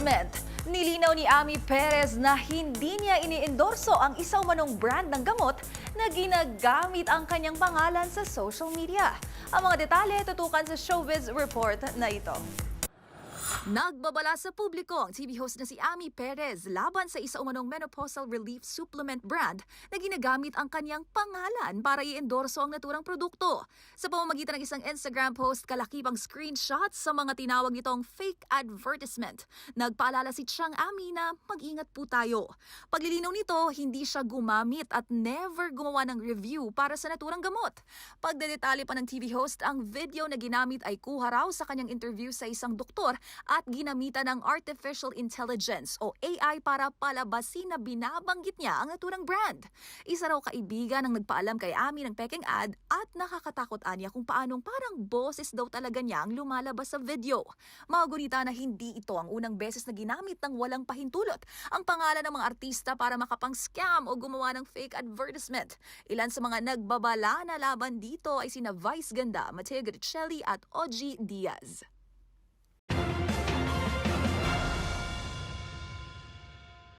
advertisement. Nilinaw ni Ami Perez na hindi niya iniendorso ang isa umanong brand ng gamot na ginagamit ang kanyang pangalan sa social media. Ang mga detalye tutukan sa Showbiz Report na ito. Nagbabala sa publiko ang TV host na si Ami Perez laban sa isa umanong menopausal relief supplement brand na ginagamit ang kanyang pangalan para i-endorso ang naturang produkto. Sa pamamagitan ng isang Instagram post, kalakipang screenshots sa mga tinawag nitong fake advertisement. Nagpaalala si Chang Ami na mag-ingat po tayo. Paglilinaw nito, hindi siya gumamit at never gumawa ng review para sa naturang gamot. Pagdedetalye pa ng TV host, ang video na ginamit ay kuha raw sa kanyang interview sa isang doktor at ginamitan ng artificial intelligence o AI para palabasin na binabanggit niya ang naturang brand. Isa raw kaibigan ang nagpaalam kay Ami ng pekeng ad at nakakatakot niya kung paanong parang boses daw talaga niya ang lumalabas sa video. Magunita na hindi ito ang unang beses na ginamit ng walang pahintulot ang pangalan ng mga artista para makapang-scam o gumawa ng fake advertisement. Ilan sa mga nagbabala na laban dito ay sina Vice Ganda, Mateo Garicelli at Ogie Diaz.